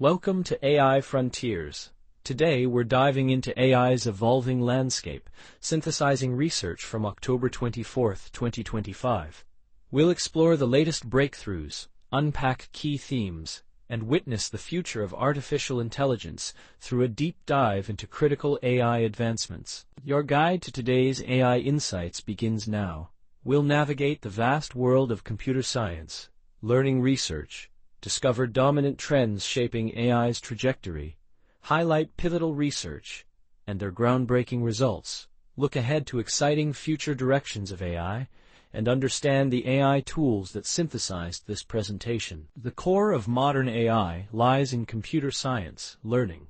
Welcome to AI Frontiers. Today we're diving into AI's evolving landscape, synthesizing research from October 24, 2025. We'll explore the latest breakthroughs, unpack key themes, and witness the future of artificial intelligence through a deep dive into critical AI advancements. Your guide to today's AI insights begins now. We'll navigate the vast world of computer science, learning research, discover dominant trends shaping AI's trajectory, highlight pivotal research and their groundbreaking results, look ahead to exciting future directions of AI, and understand the AI tools that synthesized this presentation. The core of modern AI lies in computer science, learning.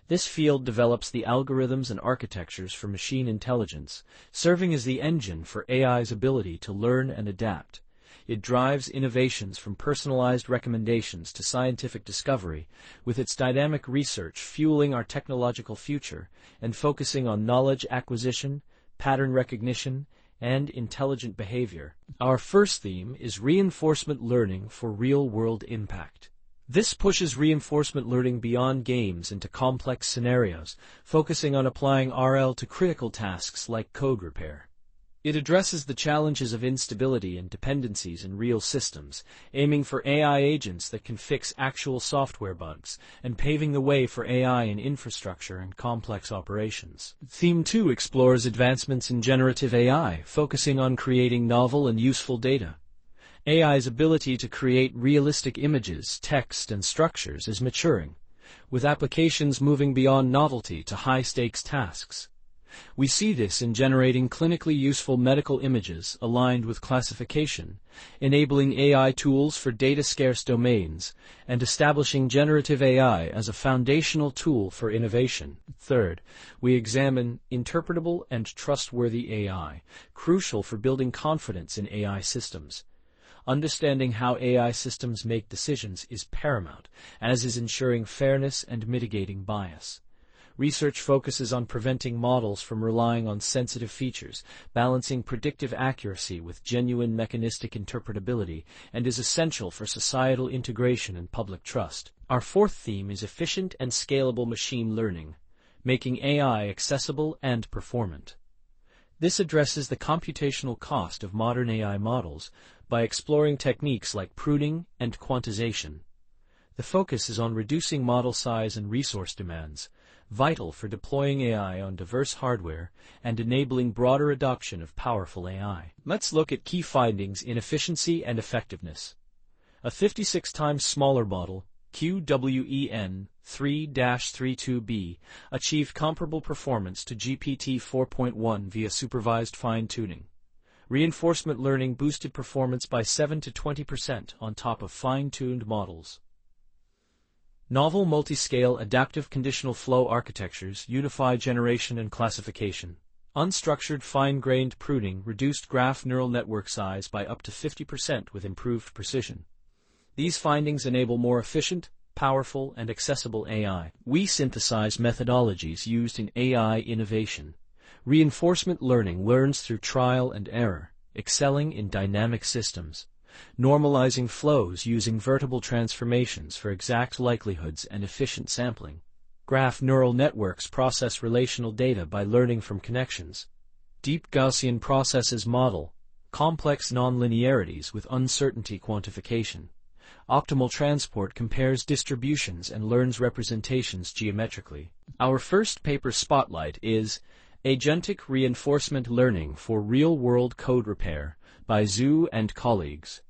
This field develops the algorithms and architectures for machine intelligence, serving as the engine for AI's ability to learn and adapt. It drives innovations from personalized recommendations to scientific discovery, with its dynamic research fueling our technological future and focusing on knowledge acquisition, pattern recognition, and intelligent behavior. Our first theme is reinforcement learning for real-world impact. This pushes reinforcement learning beyond games into complex scenarios, focusing on applying RL to critical tasks like code repair. It addresses the challenges of instability and dependencies in real systems, aiming for AI agents that can fix actual software bugs, and paving the way for AI in infrastructure and complex operations. Theme 2 explores advancements in generative AI, focusing on creating novel and useful data. AI's ability to create realistic images, text, and structures is maturing, with applications moving beyond novelty to high-stakes tasks. We see this in generating clinically useful medical images aligned with classification, enabling AI tools for data-scarce domains, and establishing generative AI as a foundational tool for innovation. Third, we examine interpretable and trustworthy AI, crucial for building confidence in AI systems. Understanding how AI systems make decisions is paramount, as is ensuring fairness and mitigating bias. Research focuses on preventing models from relying on sensitive features, balancing predictive accuracy with genuine mechanistic interpretability, and is essential for societal integration and public trust. Our fourth theme is efficient and scalable machine learning, making AI accessible and performant. This addresses the computational cost of modern AI models by exploring techniques like pruning and quantization. The focus is on reducing model size and resource demands, vital for deploying AI on diverse hardware and enabling broader adoption of powerful AI. Let's look at key findings in efficiency and effectiveness. A 56 times smaller model, QWEN 3-32B, achieved comparable performance to GPT 4.1 via supervised fine-tuning. Reinforcement learning boosted performance by 7 to 20% on top of fine-tuned models. Novel multi-scale adaptive conditional flow architectures unify generation and classification. Unstructured fine-grained pruning reduced graph neural network size by up to 50% with improved precision. These findings enable more efficient, powerful, and accessible AI. We synthesize methodologies used in AI innovation. Reinforcement learning learns through trial and error, excelling in dynamic systems. Normalizing flows using vertical transformations for exact likelihoods and efficient sampling. Graph neural networks process relational data by learning from connections. Deep Gaussian Processes model, complex nonlinearities with uncertainty quantification. Optimal transport compares distributions and learns representations geometrically. Our first paper spotlight is Agentic Reinforcement Learning for Real-World Code Repair by Zhu and colleagues.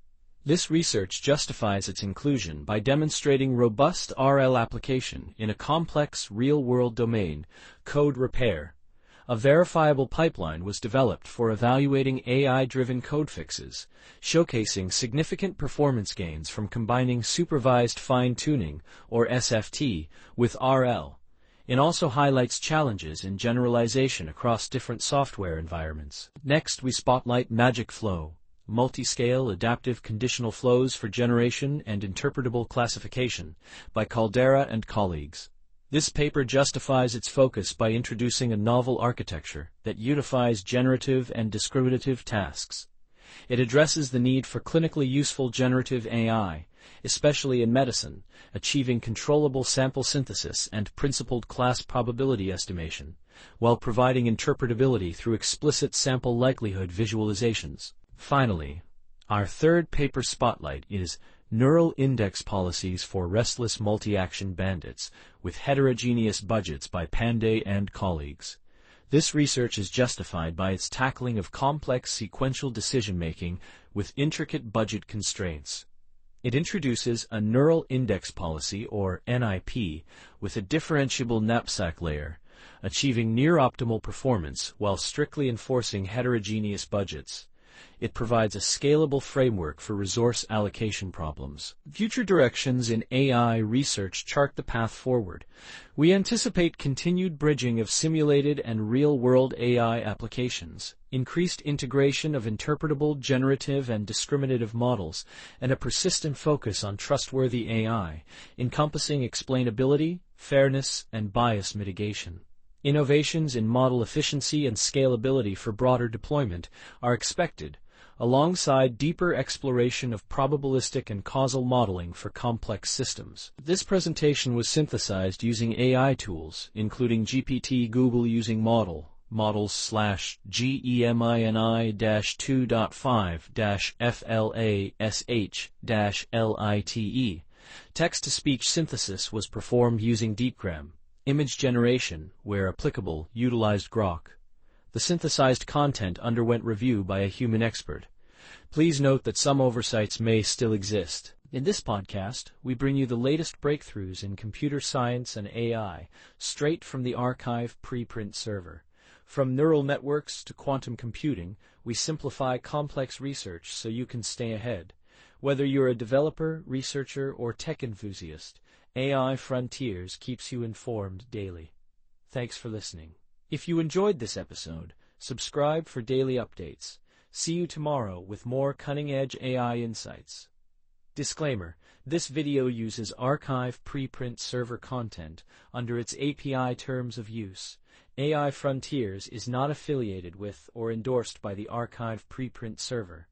This research justifies its inclusion by demonstrating robust RL application in a complex real-world domain, code repair. A verifiable pipeline was developed for evaluating AI-driven code fixes, showcasing significant performance gains from combining supervised fine-tuning, or SFT, with RL. It also highlights challenges in generalization across different software environments. Next, we spotlight Magic Flow, multi-scale adaptive conditional flows for generation and interpretable classification, by Caldera and colleagues. This paper justifies its focus by introducing a novel architecture that unifies generative and discriminative tasks. It addresses the need for clinically useful generative AI, especially in medicine, achieving controllable sample synthesis and principled class probability estimation, while providing interpretability through explicit sample likelihood visualizations. Finally, our third paper spotlight is Neural Index Policies for Restless Multi-Action Bandits with Heterogeneous Budgets by Pandey and colleagues. This research is justified by its tackling of complex sequential decision-making with intricate budget constraints. It introduces a Neural Index Policy, or NIP, with a differentiable knapsack layer, achieving near-optimal performance while strictly enforcing heterogeneous budgets. It provides a scalable framework for resource allocation problems. Future directions in AI research chart the path forward. We anticipate continued bridging of simulated and real-world AI applications, increased integration of interpretable, generative, and discriminative models, and a persistent focus on trustworthy AI, encompassing explainability, fairness, and bias mitigation. Innovations in model efficiency and scalability for broader deployment are expected, alongside deeper exploration of probabilistic and causal modeling for complex systems. This presentation was synthesized using AI tools, including GPT Google using models GEMINI-2.5-FLASH-LITE. Text-to-speech synthesis was performed using DeepGram. Image generation, where applicable, utilized Grok. The synthesized content underwent review by a human expert. Please note that some oversights may still exist. In this podcast, we bring you the latest breakthroughs in computer science and AI, straight from the archive preprint server. From neural networks to quantum computing, we simplify complex research so you can stay ahead. Whether you're a developer, researcher, or tech enthusiast, AI Frontiers keeps you informed daily. Thanks for listening. If you enjoyed this episode, subscribe for daily updates. See you tomorrow with more cutting-edge AI insights. Disclaimer: this video uses archive preprint server content under its API terms of use. AI Frontiers is not affiliated with or endorsed by the archive preprint server.